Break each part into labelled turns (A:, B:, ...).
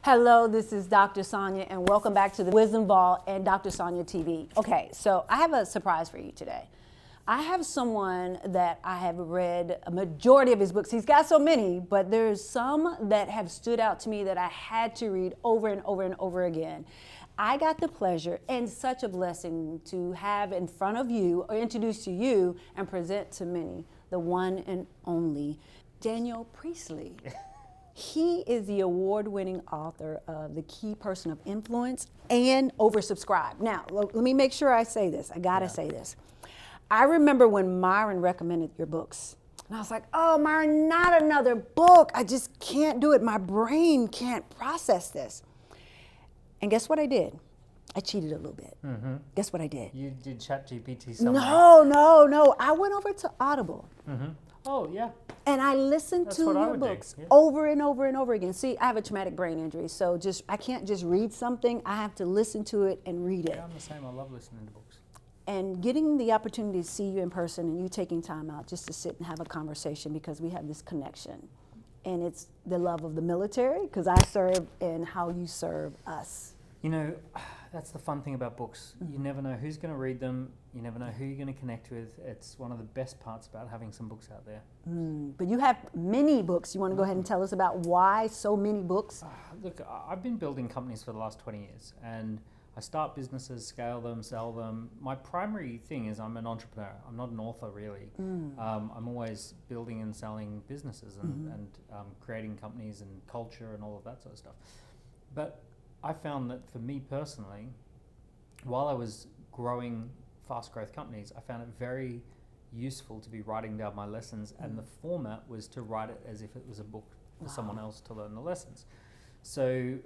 A: Hello, this is Dr. Sonja, and welcome back to the Wisdom Vault and Dr. Sonja TV. Okay, so I have a surprise for you today. I have someone that I have read a majority of his books. He's got so many, but there's some that have stood out to me that I had to read over and over and over again. I got the pleasure and such a blessing to have in front of you, or introduce to you and present to many, the one and only Daniel Priestley. He is the award-winning author of The Key Person of Influence and Oversubscribed. Now, let me make sure I say this. I gotta say this. I remember when Myron recommended your books. And I was like, oh, Myron, not another book. I just can't do it. My brain can't process this. And guess what I did? I cheated a little bit. Mm-hmm. Guess what I did?
B: You did ChatGPT somewhere.
A: No. I went over to Audible.
B: Mm-hmm. Oh, yeah.
A: And I listened to your books over and over and over again. See, I have a traumatic brain injury, so I can't just read something. I have to listen to it and read it.
B: Yeah, I'm the same. I love listening to books.
A: And getting the opportunity to see you in person and you taking time out just to sit and have a conversation, because we have this connection. And it's the love of the military, because I serve, and how you serve us.
B: You know, that's the fun thing about books. You never know who's going to read them. You never know who you're going to connect with. It's one of the best parts about having some books out there.
A: But you have many books. You want to go ahead and tell us about why so many books?
B: Look, I've been building companies for the last 20 years, and I start businesses, scale them, sell them. My primary thing is I'm an entrepreneur. I'm not an author, really. I'm always building and selling businesses and creating companies and culture and all of that sort of stuff. But I found that for me personally, while I was growing fast growth companies, I found it very useful to be writing down my lessons, and the format was to write it as if it was a book for someone else to learn the lessons. So, you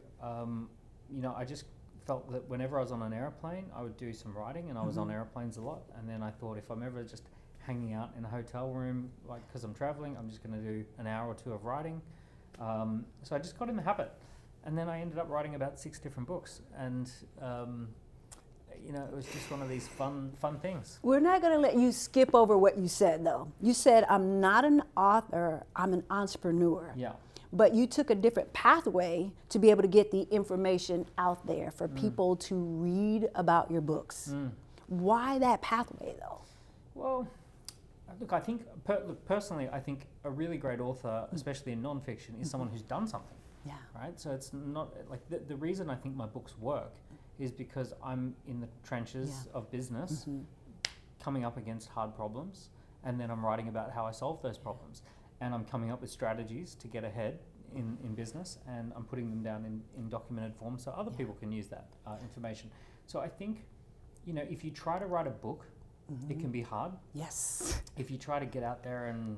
B: know, I just felt that whenever I was on an airplane, I would do some writing, and I was on airplanes a lot. And then I thought, if I'm ever just hanging out in a hotel room, like, because I'm traveling, I'm just going to do an hour or two of writing. So I just got in the habit. And then I ended up writing about 6 different books, and you know, it was just one of these fun things.
A: We're not going to let you skip over what you said, though. You said, I'm not an author, I'm an entrepreneur.
B: Yeah.
A: But you took a different pathway to be able to get the information out there for people to read about your books. Why that pathway, though?
B: Well, look, I think, personally, I think a really great author, especially in nonfiction, is someone who's done something.
A: Yeah.
B: Right? So it's not like the reason I think my books work is because I'm in the trenches of business, coming up against hard problems, and then I'm writing about how I solve those problems. And I'm coming up with strategies to get ahead in business, and I'm putting them down in documented form so other people can use that information. So I think, you know, if you try to write a book, it can be hard.
A: Yes.
B: If you try to get out there and,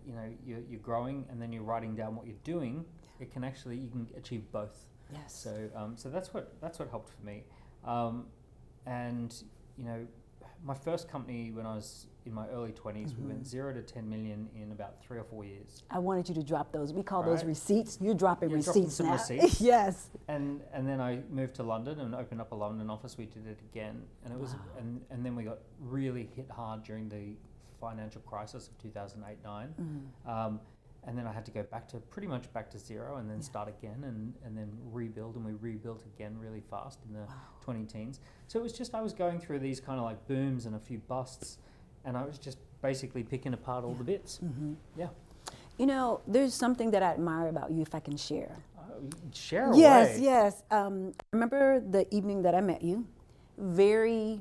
B: you know, you're growing and then you're writing down what you're doing, it can actually, you can achieve both.
A: Yes.
B: So that's what helped for me. And, you know, my first company, when I was in my early 20s, we went 0 to 10 million in about 3 or 4 years.
A: I wanted you to drop those. We call those receipts. You're dropping receipts
B: some
A: now.
B: Receipts.
A: Yes.
B: And then I moved to London and opened up a London office. We did it again, and it was and then we got really hit hard during the financial crisis of 2008-9. And then I had to go pretty much back to zero, and then start again, and then rebuild, and we rebuilt again really fast in the 20-teens. So it was just, I was going through these kind of like booms and a few busts, and I was just basically picking apart all the bits. Yeah.
A: You know, there's something that I admire about you, if I can share.
B: Share away.
A: Yes. I remember the evening that I met you, very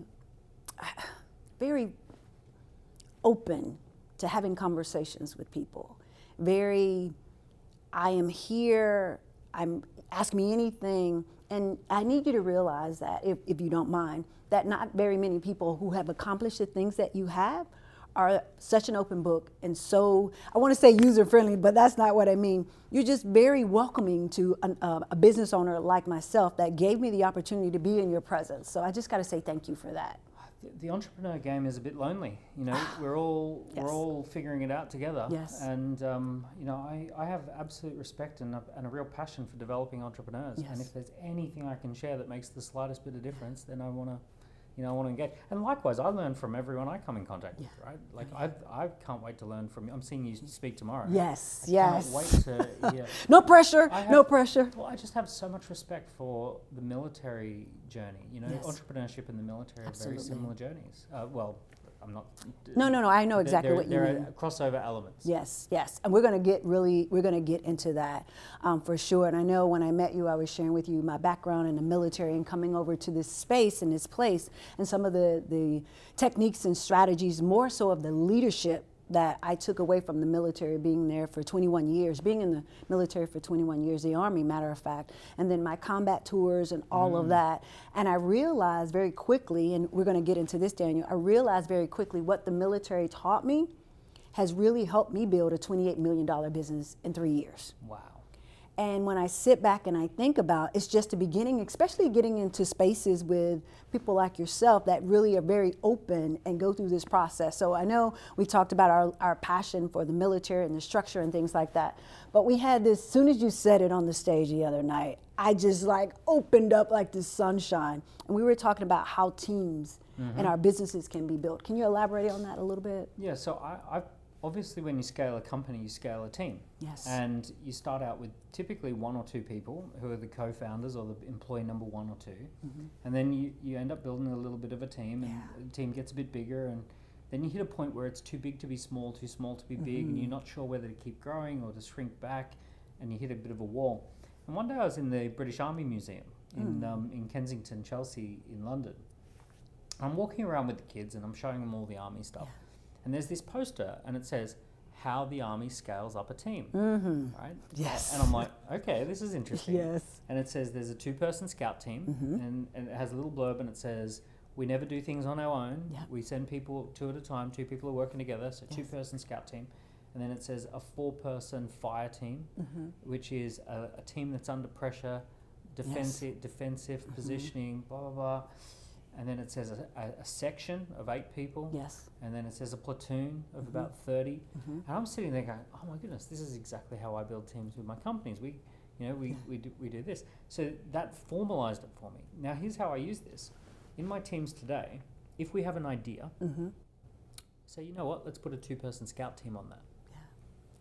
A: open to having conversations with people. I am here, ask me anything. And I need you to realize that, if you don't mind, that not very many people who have accomplished the things that you have are such an open book, and so, I want to say user-friendly, but that's not what I mean. You're just very welcoming to a business owner like myself that gave me the opportunity to be in your presence. So I just got to say thank you for that.
B: The entrepreneur game is a bit lonely, you know. We're all figuring it out together.
A: Yes.
B: And you know, I have absolute respect and a real passion for developing entrepreneurs.
A: Yes.
B: And if there's anything I can share that makes the slightest bit of difference, then I want to, I want to engage. And likewise, I learn from everyone I come in contact with, right? Like I can't wait to learn from you. I'm seeing you speak tomorrow.
A: Yes,
B: I
A: yes.
B: can't wait to hear.
A: No pressure, no pressure.
B: Well, I just have so much respect for the military journey. Entrepreneurship and the military are very similar journeys. I'm not.
A: No. I know exactly what you mean.
B: There are crossover elements.
A: Yes, and we're going to get into that for sure. And I know when I met you, I was sharing with you my background in the military and coming over to this space and this place, and some of the techniques and strategies, more so of the leadership that I took away from the military, being there for 21 years, being in the military for 21 years, the Army, matter of fact, and then my combat tours and all of that. And I realized very quickly, and we're going to get into this, Daniel, I realized very quickly what the military taught me has really helped me build a $28 million business in 3 years.
B: Wow.
A: And when I sit back and I think about, it's just the beginning, especially getting into spaces with people like yourself that really are very open and go through this process. So I know we talked about our passion for the military and the structure and things like that. But we had this, as soon as you said it on the stage the other night, I just like opened up like this sunshine. And we were talking about how teams and our businesses can be built. Can you elaborate on that a little bit?
B: Yeah, so I've obviously, when you scale a company, you scale a team.
A: Yes.
B: And you start out with typically 1 or 2 people who are the co-founders or the employee number 1 or 2. And then you end up building a little bit of a team, and the team gets a bit bigger, and then you hit a point where it's too big to be small, too small to be big, and you're not sure whether to keep growing or to shrink back, and you hit a bit of a wall. And one day I was in the British Army Museum in Kensington, Chelsea in London. I'm walking around with the kids and I'm showing them all the Army stuff. And there's this poster, and it says, "How the Army scales up a team." Right?
A: Yes.
B: And I'm like, okay, this is interesting.
A: Yes.
B: And it says there's a 2-person scout team, and it has a little blurb, and it says, "We never do things on our own. We send people 2 at a time. 2 people are working together, so 2-person scout team." And then it says a 4-person fire team, which is a team that's under pressure, defensive positioning, blah, blah, blah. And then it says a section of 8 people.
A: Yes.
B: And then it says a platoon of about 30. And I'm sitting there going, oh my goodness, this is exactly how I build teams with my companies. We do this. So that formalized it for me. Now here's how I use this. In my teams today, if we have an idea, say, you know what, let's put a 2-person scout team on that. Yeah.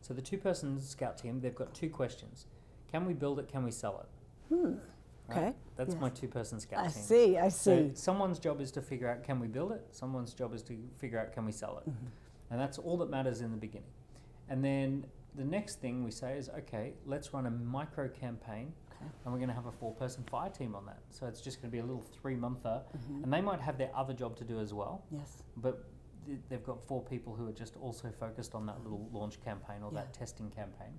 B: So the 2-person scout team, they've got 2 questions. Can we build it? Can we sell it?
A: Okay.
B: Right? That's my 2-person scout team.
A: I see.
B: So someone's job is to figure out, can we build it? Someone's job is to figure out, can we sell it? And that's all that matters in the beginning. And then the next thing we say is, okay, let's run a micro campaign, and we're going to have a 4-person fire team on that. So it's just going to be a little 3-monther, and they might have their other job to do as well.
A: Yes.
B: But they've got 4 people who are just also focused on that little launch campaign or that testing campaign.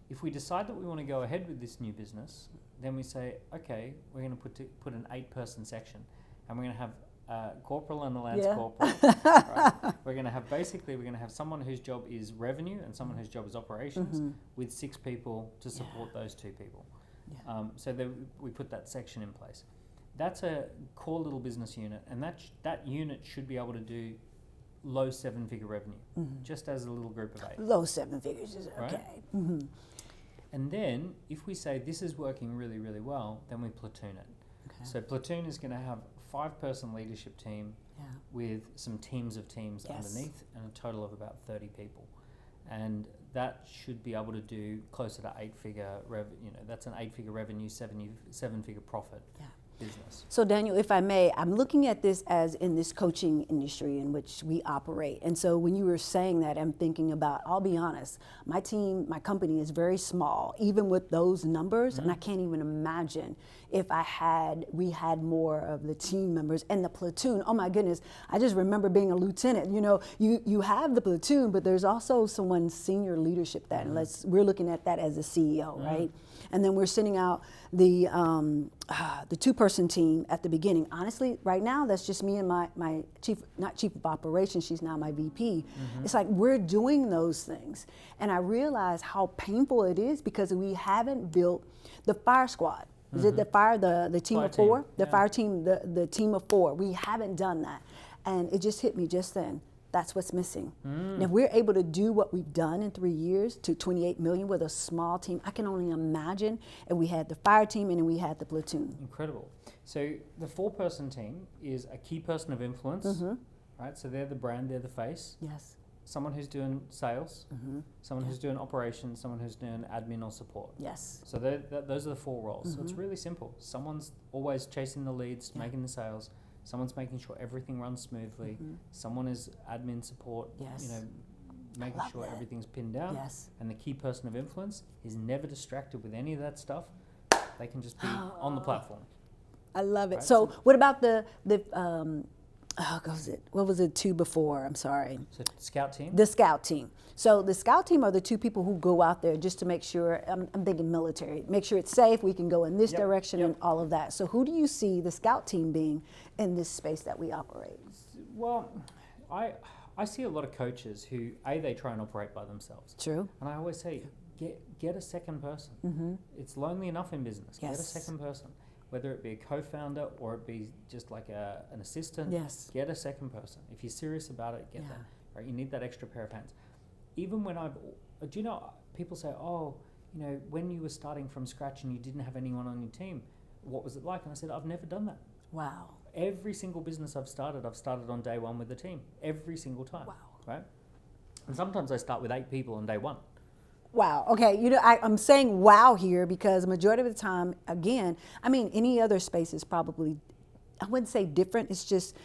B: If we decide that we want to go ahead with this new business, then we say, okay, we're going to put an 8-person section, and we're going to have a corporal and a lance corporal. Right? We're going to have someone whose job is revenue and someone whose job is operations, with 6 people to support those 2 people. So we put that section in place. That's a core little business unit, and that unit should be able to do low 7-figure revenue, just as a little group of 8.
A: Low 7 figures is okay.
B: Right? And then, if we say this is working really, really well, then we platoon it. Okay. So platoon is going to have a 5-person leadership team with some teams of teams underneath, and a total of about 30 people. And that should be able to do closer to 8-figure revenue. That's an 8-figure revenue, 7-figure profit. Business.
A: So Daniel, if I may, I'm looking at this as in this coaching industry in which we operate. And so when you were saying that, I'm thinking about, I'll be honest, my team, my company is very small, even with those numbers, and I can't even imagine if we had more of the team members and the platoon. Oh my goodness, I just remember being a lieutenant. You have the platoon, but there's also someone senior leadership that, we're looking at that as a CEO, right? And then we're sending out the 2-person team at the beginning. Honestly, right now, that's just me and my not chief of operations, she's now my VP. It's like we're doing those things. And I realize how painful it is because we haven't built the fire squad. Is it the team
B: fire
A: of 4?
B: Team.
A: The fire team, the team of 4. We haven't done that. And it just hit me just then. That's what's missing. And if we're able to do what we've done in 3 years to 28 million with a small team, I can only imagine if we had the fire team and then we had the platoon.
B: Incredible. So the 4-person team is a key person of influence, right? So they're the brand, they're the face.
A: Yes.
B: Someone who's doing sales, someone who's doing operations, someone who's doing admin or support.
A: Yes.
B: So those are the 4 roles. So it's really simple. Someone's always chasing the leads, making the sales. Someone's making sure everything runs smoothly. Someone is admin support,
A: Yes.
B: making sure everything's pinned down.
A: Yes.
B: And the key person of influence is never distracted with any of that stuff. They can just be on the platform.
A: I love it.
B: Right,
A: So
B: so-
A: what about what was it 2 before? I'm sorry.
B: So scout team.
A: The scout team. So the scout team are the 2 people who go out there just to make sure, I'm thinking military, make sure it's safe, we can go in this direction and all of that. So who do you see the scout team being in this space that we operate?
B: Well, I see a lot of coaches who, they try and operate by themselves.
A: True.
B: And I always say, get a second person. It's lonely enough in business.
A: Yes.
B: Get a second person. Whether it be a co-founder or it be just like an assistant,
A: Yes.
B: get a second person. If you're serious about it, get
A: Yeah.
B: that. Right? You need that extra pair of hands. Even when do you know, people say, when you were starting from scratch and you didn't have anyone on your team, what was it like? And I said, I've never done that.
A: Wow.
B: Every single business I've started on day 1 with the team. Every single time.
A: Wow.
B: Right? And sometimes I start with 8 people on day 1.
A: Wow. Okay. I'm saying wow here because majority of the time, again, any other space is probably, I wouldn't say different. It's just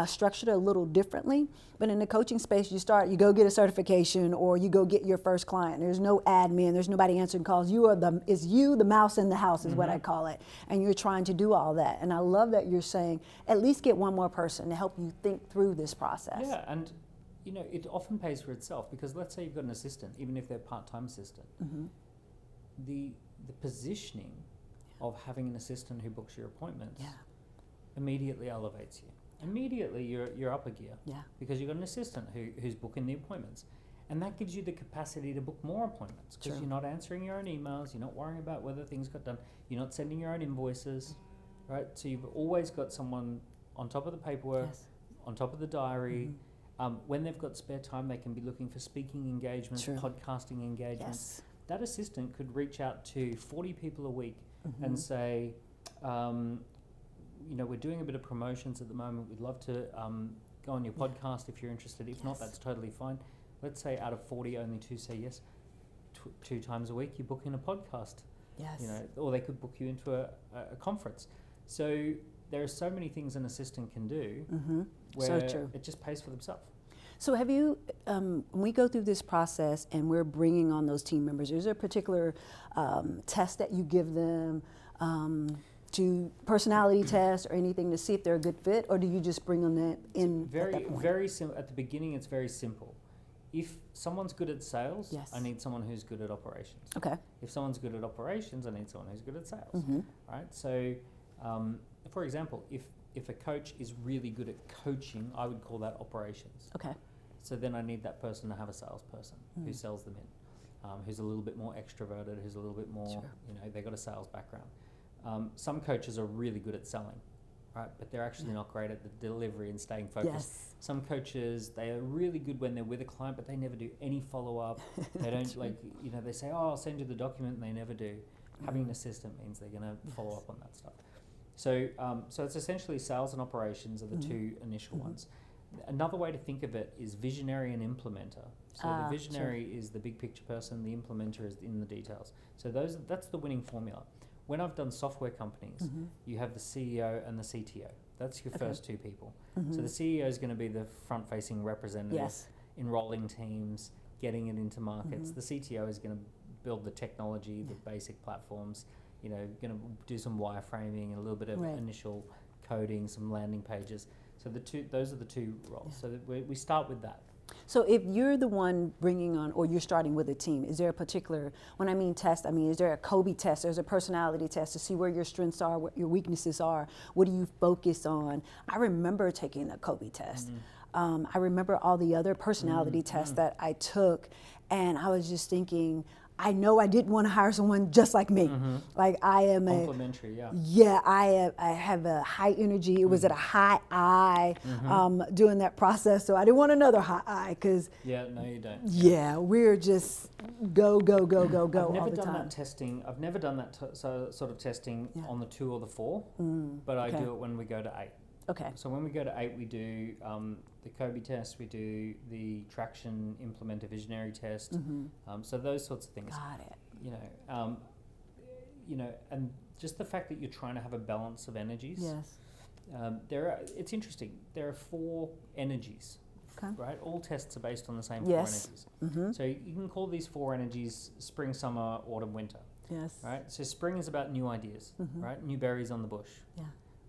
A: structured a little differently. But in the coaching space, you go get a certification or you go get your first client. There's no admin. There's nobody answering calls. It's you, the mouse in the house is what I call it. And you're trying to do all that. And I love that you're saying at least get one more person to help you think through this process.
B: Yeah. And it often pays for itself because let's say you've got an assistant, even if they're part-time assistant. The positioning of having an assistant who books your appointments immediately elevates you. Immediately you're up a gear because you've got an assistant who's booking the appointments. And that gives you the capacity to book more appointments because you're not answering your own emails, you're not worrying about whether things got done, you're not sending your own invoices, right? So you've always got someone on top of the paperwork, on top of the diary. When they've got spare time, they can be looking for speaking engagements, podcasting engagements. That assistant could reach out to 40 people a week and say, we're doing a bit of promotions at the moment. We'd love to go on your podcast if you're interested. If not, that's totally fine. Let's say out of 40, only 2 say yes. 2 times a week, you book in a podcast.
A: Yes.
B: Or they could book you into a conference. So there are so many things an assistant can do where it just pays for themselves.
A: So have you, when we go through this process and we're bringing on those team members, is there a particular test that you give them, to personality test or anything to see if they're a good fit, or do you just bring them in at that point?
B: Very simple. At the beginning, it's very simple. If someone's good at sales,
A: Yes.
B: I need someone who's good at operations.
A: Okay.
B: If someone's good at operations, I need someone who's good at sales. Right? So, for example, if a coach is really good at coaching, I would call that operations.
A: Okay.
B: So then I need that person to have a salesperson who sells them in, who's a little bit more extroverted, who's a little bit more, they've got a sales background. Some coaches are really good at selling, right? But they're actually not great at the delivery and staying focused.
A: Yes.
B: Some coaches, they are really good when they're with a client, but they never do any follow-up. They don't they say, I'll send you the document, and they never do. Having an assistant means they're going to follow up on that stuff. So it's essentially sales and operations are the 2 initial ones. Another way to think of it is visionary and implementer. So the visionary is the big picture person, the implementer is in the details. So that's the winning formula. When I've done software companies, you have the CEO and the CTO. That's your first 2 people. So the CEO is going to be the front-facing representative, enrolling teams, getting it into markets. The CTO is going to build the technology, the basic platforms, going to do some wireframing and a little bit of initial coding, some landing pages. So those are the 2 roles. So that we start with that.
A: So if you're the one bringing on, or you're starting with a team, is there a particular, when I mean test, is there a Kobe test, there's a personality test to see where your strengths are, what your weaknesses are, what do you focus on? I remember taking a Kobe test. I remember all the other personality tests that I took, and I was just thinking, I know I didn't want to hire someone just like me. Like I am
B: Complimentary,
A: I have a high energy. It was at a high I doing that process, so I didn't want another high I because
B: Yeah, no, you don't.
A: yeah, we're just go
B: I've never
A: all the
B: done
A: time.
B: that testing. I've never done that sort of testing on the 2 or the 4, but I do it when we go to 8.
A: Okay.
B: So when we go to 8, we do the Kobe test, we do the traction implementer visionary test. So those sorts of things.
A: Got it.
B: You know, and just the fact that you're trying to have a balance of energies.
A: Yes.
B: It's interesting. There are 4 energies.
A: Okay.
B: Right, all tests are based on the same 4
A: Yes.
B: energies. So you can call these 4 energies spring, summer, autumn, winter.
A: Yes.
B: Right. So spring is about new ideas. Right, new berries on the bush.
A: Yeah.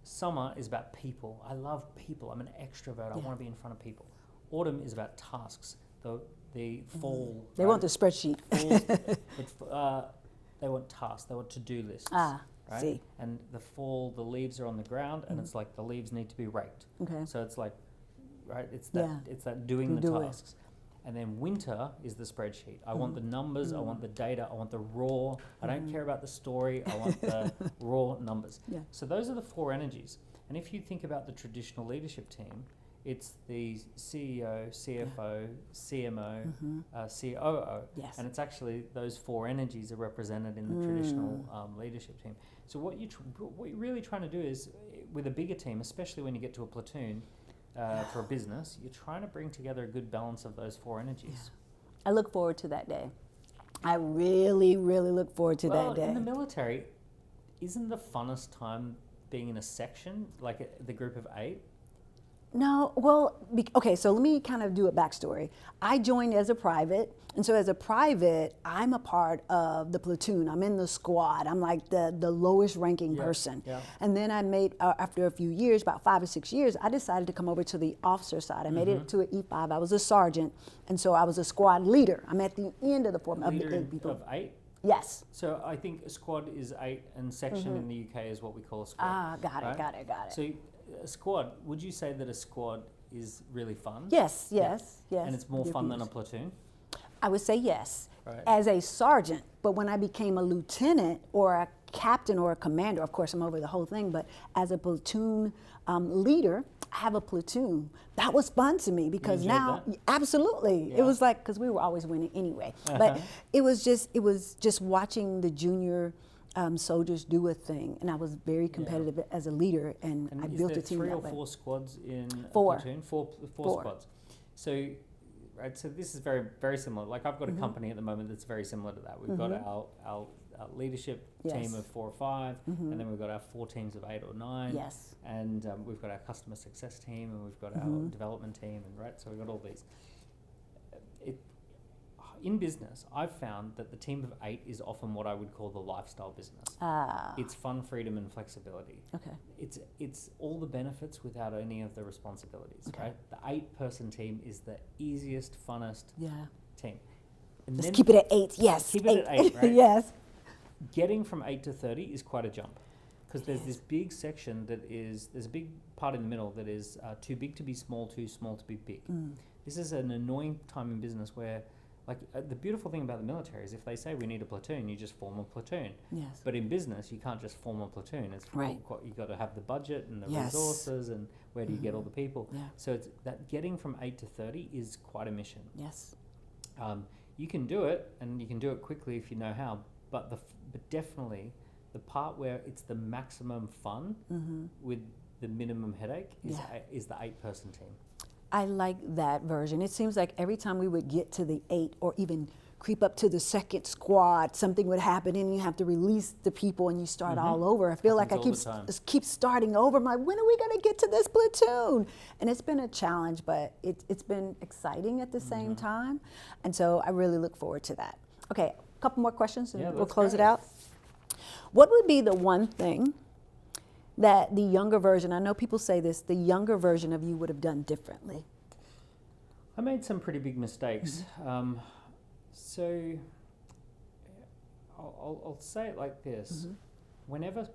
B: Summer is about people. I love people. I'm an extrovert. I
A: Yeah.
B: want to be in front of people. Autumn is about tasks. The fall.
A: They want the spreadsheet.
B: They want tasks. They want to-do lists.
A: Ah,
B: right?
A: see.
B: And the fall, the leaves are on the ground, and it's like the leaves need to be raked.
A: Okay.
B: So it's like, right? It's that doing the
A: Do it.
B: tasks. And then winter is the spreadsheet. I want the numbers, I want the data, I want the raw. I don't care about the story, I want the raw numbers.
A: Yeah.
B: So those are the 4 energies. And if you think about the traditional leadership team, it's the CEO, CFO, CMO, COO.
A: Yes.
B: And it's actually those 4 energies are represented in the traditional leadership team. So what you're really trying to do is, with a bigger team, especially when you get to a platoon, for a business, you're trying to bring together a good balance of those 4 energies.
A: I look forward to that day. I really, really look forward to that day.
B: In the military, isn't the funnest time being in a section, like the group of 8?
A: No, well, okay, so let me kind of do a backstory. I joined as a private, and so as a private, I'm a part of the platoon. I'm in the squad. I'm like the lowest ranking person.
B: Yeah.
A: And then I made, after a few years, about 5 or 6 years, I decided to come over to the officer side. I made it to an E5. I was a sergeant, and so I was a squad leader. I'm at the end of the form of the 8 people.
B: Of 8?
A: Yes.
B: So I think a squad is 8, and section in the UK is what we call a squad.
A: Ah, got
B: right?
A: it.
B: So a squad, would you say that a squad is really fun?
A: Yes.
B: And it's more fun than a platoon?
A: I would say yes,
B: Right.
A: as a sergeant. But when I became a lieutenant or a captain or a commander, of course I'm over the whole thing, but as a platoon leader, I have a platoon. That was fun to me because
B: enjoyed
A: now,
B: that?
A: absolutely.
B: Yeah.
A: It was like, because we were always winning anyway. But it was just watching the junior soldiers do a thing, and I was very competitive as a leader, and I built a team that way.
B: Is there 3 or 4 squads in
A: Four.
B: a platoon? Four squads. So, right. So this is very, very similar. Like I've got a company at the moment that's very similar to that. We've got our leadership team of 4 or 5, and then we've got our 4 teams of 8 or 9.
A: Yes.
B: And we've got our customer success team, and we've got our development team, and right. So we've got all these. In business, I've found that the team of 8 is often what I would call the lifestyle business. It's fun, freedom, and flexibility.
A: Okay.
B: It's all the benefits without any of the responsibilities.
A: Okay.
B: Right? The 8-person team is the easiest, funnest team. And
A: Just
B: then
A: keep it at 8. Yes.
B: keep it at 8, right?
A: Yes.
B: Getting from 8 to 30 is quite a jump, because there's this big section there's a big part in the middle that is too big to be small, too small to be big. This is an annoying time in business where, like, the beautiful thing about the military is if they say we need a platoon, you just form a platoon.
A: Yes.
B: But in business, you can't just form a platoon. It's
A: Right.
B: You've got to have the budget and the
A: Yes.
B: resources, and where do you get all the people?
A: Yeah.
B: So it's that getting from 8 to 30 is quite a mission.
A: Yes.
B: You can do it, and you can do it quickly if you know how. But definitely, the part where it's the maximum fun with the minimum headache is the 8-person team.
A: I like that version. It seems like every time we would get to the 8 or even creep up to the second squad, something would happen and you have to release the people and you start all over. I feel
B: Happens
A: like
B: all the time.
A: keep starting over. I'm like, when are we going to get to this platoon? And it's been a challenge, but it's been exciting at the same time. And so I really look forward to that. Okay, a couple more questions and we'll
B: let's
A: close it
B: go.
A: out. What would be the one thing that the younger version, I know people say this, the younger version of you would have done differently?
B: I made some pretty big mistakes. So I'll say it like this. Whenever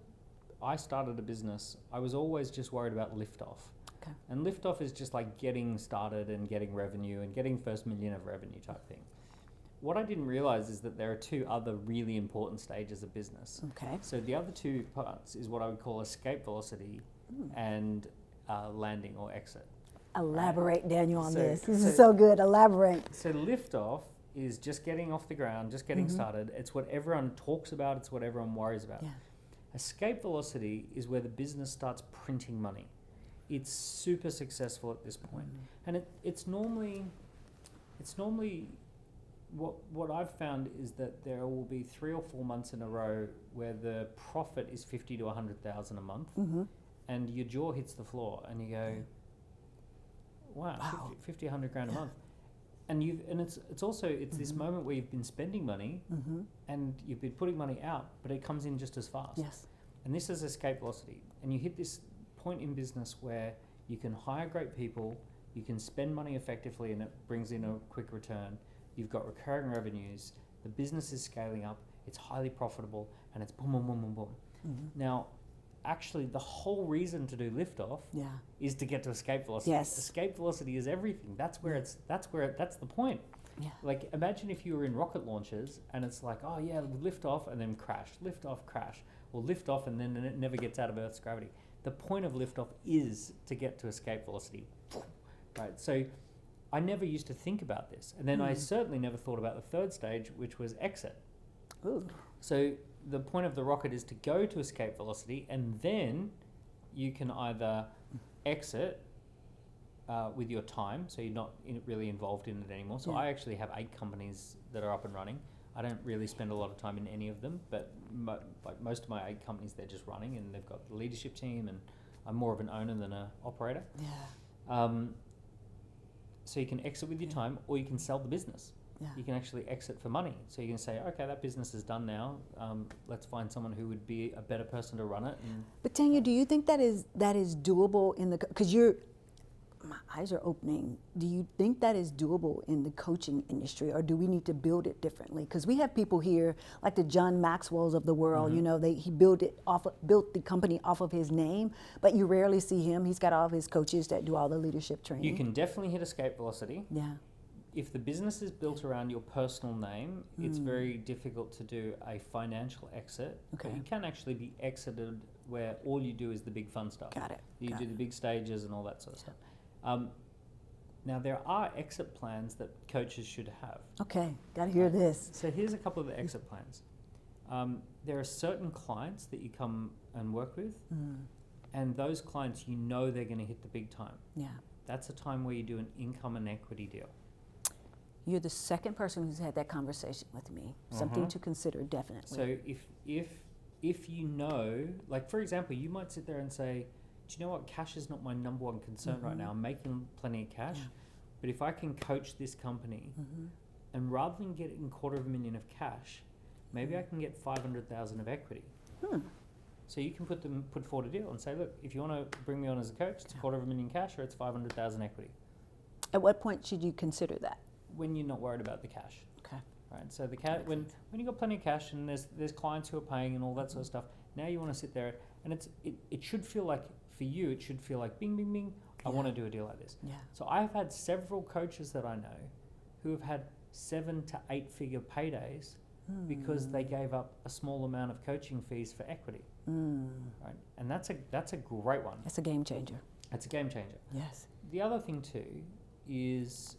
B: I started a business, I was always just worried about liftoff.
A: Okay.
B: And liftoff is just like getting started and getting revenue and getting first million of revenue type thing. what I didn't realize is that there are two other really important stages of business.
A: Okay.
B: So the other two parts is what I would call escape velocity and landing or exit.
A: Elaborate, Daniel, on
B: So-
A: this. This
B: so-
A: is so good. Elaborate.
B: So liftoff is just getting off the ground, just getting started. It's what everyone talks about. It's what everyone worries about.
A: Yeah.
B: Escape velocity is where the business starts printing money. It's super successful at this point. And it's normally what I've found is that there will be 3 or 4 months in a row where the profit is 50 to 100,000 a month, and your jaw hits the floor, and you go, "Wow, 50 100 grand a month." And it's also this moment where you've been spending money, and you've been putting money out, but it comes in just as fast.
A: Yes.
B: And this is escape velocity. And you hit this point in business where you can hire great people, you can spend money effectively, and it brings in a quick return. You've got recurring revenues, the business is scaling up, it's highly profitable, and it's boom, boom, boom, boom, boom. Now, actually, the whole reason to do liftoff is to get to escape velocity.
A: Yes.
B: Escape velocity is everything. That's the point.
A: Yeah.
B: Like, imagine if you were in rocket launches and it's like, oh yeah, lift off and then crash, lift off, crash, or lift off and then it never gets out of Earth's gravity. The point of liftoff is to get to escape velocity, right? So I never used to think about this, and then I certainly never thought about the third stage, which was exit.
A: Ooh.
B: So the point of the rocket is to go to escape velocity, and then you can either exit with your time, so you're not really involved in it anymore. So I actually have 8 companies that are up and running. I don't really spend a lot of time in any of them, but like most of my 8 companies, they're just running, and they've got the leadership team, and I'm more of an owner than an operator.
A: Yeah.
B: So you can exit with your time, or you can sell the business.
A: Yeah.
B: You can actually exit for money. So you can say, okay, that business is done now. Let's find someone who would be a better person to run it.
A: But Tanya, do you think that is doable in the, because my eyes are opening. Do you think that is doable in the coaching industry, or do we need to build it differently? Because we have people here like the John Maxwell's of the world. You know, he built the company off of his name, but you rarely see him. He's got all of his coaches that do all the leadership training.
B: You can definitely hit escape velocity.
A: Yeah.
B: If the business is built around your personal name, it's very difficult to do a financial exit.
A: Okay.
B: But you can actually be exited where all you do is the big fun stuff.
A: Got it.
B: You do the big stages and all that sort of stuff. Now, there are exit plans that coaches should have.
A: Okay, got to hear this.
B: So here's a couple of the exit plans. There are certain clients that you come and work with, and those clients, you know they're going to hit the big time.
A: Yeah.
B: That's a time where you do an income and equity deal.
A: You're the second person who's had that conversation with me. Something to consider, definitely.
B: So if you know, like for example, you might sit there and say, do you know what, cash is not my number one concern right now. I'm making plenty of cash, but if I can coach this company, and rather than getting $250,000 of cash, maybe I can get 500,000 of equity. So you can put forward a deal and say, look, if you want to bring me on as a coach, it's $250,000 cash or it's 500,000 equity.
A: At what point should you consider that?
B: When you're not worried about the cash.
A: Okay.
B: Right. So the when you got plenty of cash and there's clients who are paying and all that sort of stuff. Now you want to sit there, and it should feel like, for you, it should feel like bing bing bing. I want to do a deal like this.
A: Yeah.
B: So I've had several coaches that I know who have had 7 to 8 figure paydays because they gave up a small amount of coaching fees for equity. Right. And that's a great one.
A: It's a game changer.
B: It's a game changer.
A: Yes.
B: The other thing too is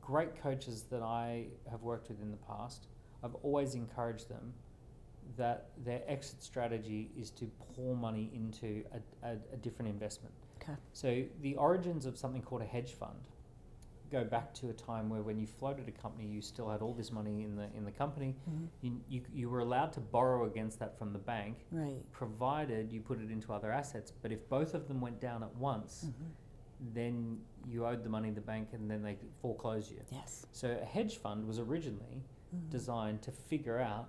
B: great coaches that I have worked with in the past, I've always encouraged them that their exit strategy is to pour money into a different investment.
A: Okay.
B: So the origins of something called a hedge fund go back to a time where when you floated a company, you still had all this money in the company. You were allowed to borrow against that from the bank,
A: Right.
B: provided you put it into other assets. But if both of them went down at once, then you owed the money to the bank, and then they foreclosed you.
A: Yes.
B: So a hedge fund was originally designed to figure out,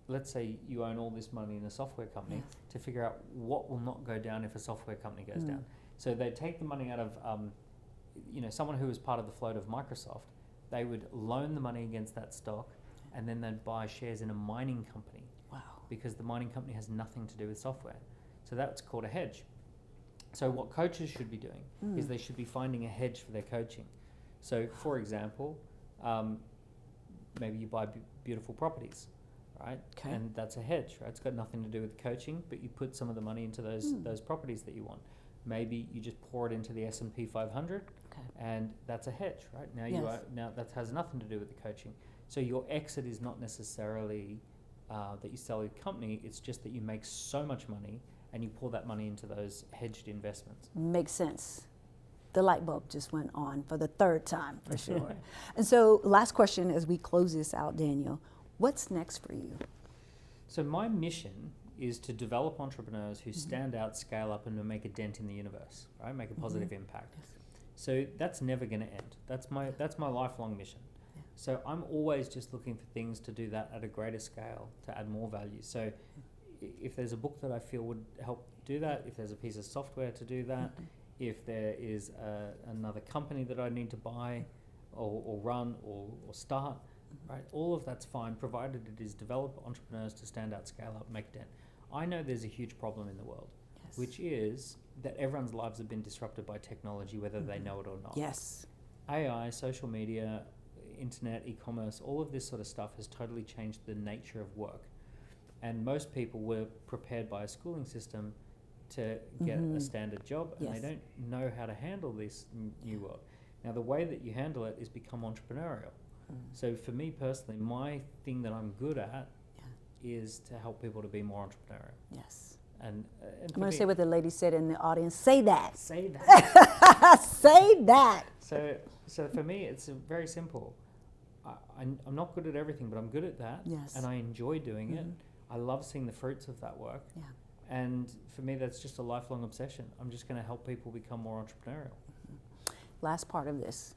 B: let's say you own all this money in a software company, to figure out what will not go down if a software company goes down. So they take the money out of, someone who was part of the float of Microsoft, they would loan the money against that stock, and then they'd buy shares in a mining company.
A: Wow.
B: Because the mining company has nothing to do with software. So that's called a hedge. So what coaches should be doing is they should be finding a hedge for their coaching. So for example, maybe you buy beautiful properties, right?
A: Okay.
B: And that's a hedge, right? It's got nothing to do with coaching, but you put some of the money into those properties that you want. Maybe you just pour it into the S&P 500, and that's a hedge, right? Now that has nothing to do with the coaching. So your exit is not necessarily that you sell your company. It's just that you make so much money and you pour that money into those hedged investments.
A: Makes sense. The light bulb just went on for the third time, for sure. And so, last question as we close this out, Daniel. What's next for you?
B: So my mission is to develop entrepreneurs who stand out, scale up, and make a dent in the universe, right? Make a positive impact.
A: Yes.
B: So that's never going to end. That's my lifelong mission.
A: Yeah.
B: So I'm always just looking for things to do that at a greater scale, to add more value. So if there's a book that I feel would help do that, if there's a piece of software to do that, if there is another company that I need to buy or run or start, right? All of that's fine, provided it is develop entrepreneurs to stand out, scale up, make a dent. I know there's a huge problem in the world, which is that everyone's lives have been disrupted by technology, whether they know it or not.
A: Yes.
B: AI, social media, internet, e-commerce, all of this sort of stuff has totally changed the nature of work. And most people were prepared by a schooling system to get a standard job, and they don't know how to handle this new world. Now, the way that you handle it is become entrepreneurial. So for me personally, my thing that I'm good at is to help people to be more entrepreneurial.
A: Yes.
B: And
A: I'm going to say what the lady said in the audience. Say that.
B: Say that.
A: Say that.
B: So for me, it's very simple. I'm not good at everything, but I'm good at that.
A: Yes.
B: And I enjoy doing it. I love seeing the fruits of that work.
A: Yeah.
B: And for me, that's just a lifelong obsession. I'm just going to help people become more entrepreneurial.
A: Last part of this.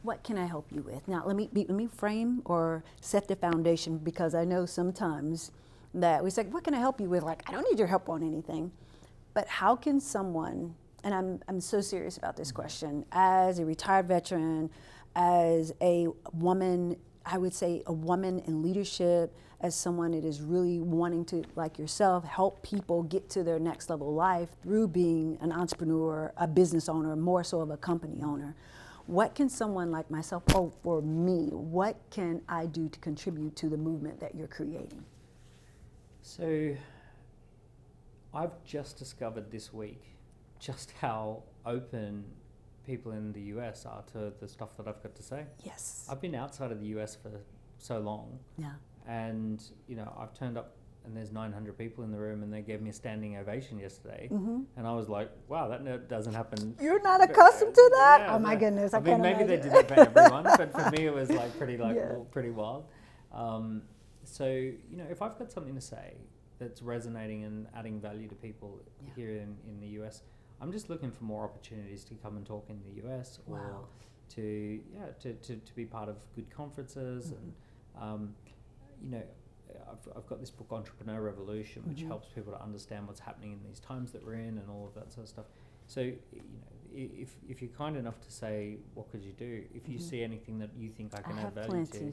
A: What can I help you with? Now, let me frame or set the foundation, because I know sometimes that we say, what can I help you with? Like, I don't need your help on anything. But how can someone, and I'm so serious about this question, as a retired veteran, as a woman, I would say a woman in leadership, as someone that is really wanting to, like yourself, help people get to their next level of life through being an entrepreneur, a business owner, more so of a company owner. What can someone like myself, or me, what can I do to contribute to the movement that you're creating?
B: So I've just discovered this week just how open people in the US are to the stuff that I've got to say.
A: Yes.
B: I've been outside of the US for so long.
A: Yeah.
B: And, I've turned up and there's 900 people in the room and they gave me a standing ovation yesterday. And I was like, wow, that doesn't happen.
A: You're not accustomed to that?
B: Yeah,
A: oh my goodness, I
B: mean,
A: can't
B: maybe
A: imagine.
B: they did it for everyone, but for me it was like pretty wild. So, if I've got something to say that's resonating and adding value to people here in the US, I'm just looking for more opportunities to come and talk in the US or to be part of good conferences. And, I've got this book, Entrepreneur Revolution, which helps people to understand what's happening in these times that we're in and all of that sort of stuff. So, if you're kind enough to say, what could you do? If you see anything that you think I can add value to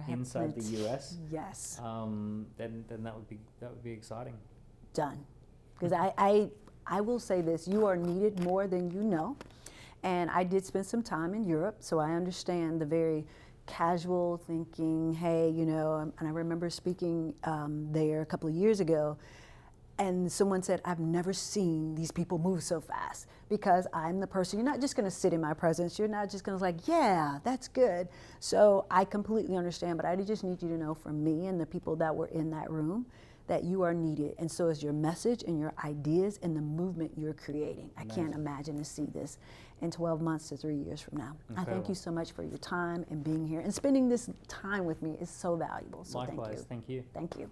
B: inside the US,
A: yes,
B: then that would be exciting.
A: Done. Because I will say this: you are needed more than you know. And I did spend some time in Europe, so I understand the very casual thinking, hey, and I remember speaking there a couple of years ago, and someone said, I've never seen these people move so fast, because I'm the person, you're not just going to sit in my presence, you're not just going to like, yeah, that's good. So I completely understand, but I just need you to know from me and the people that were in that room that you are needed, and so is your message and your ideas and the movement you're creating. Amazing. I can't imagine to see this in 12 months to 3 years from now. Incredible. I thank you so much for your time and being here and spending this time with me is so valuable. So
B: likewise,
A: thank you.
B: Thank you.
A: Thank you.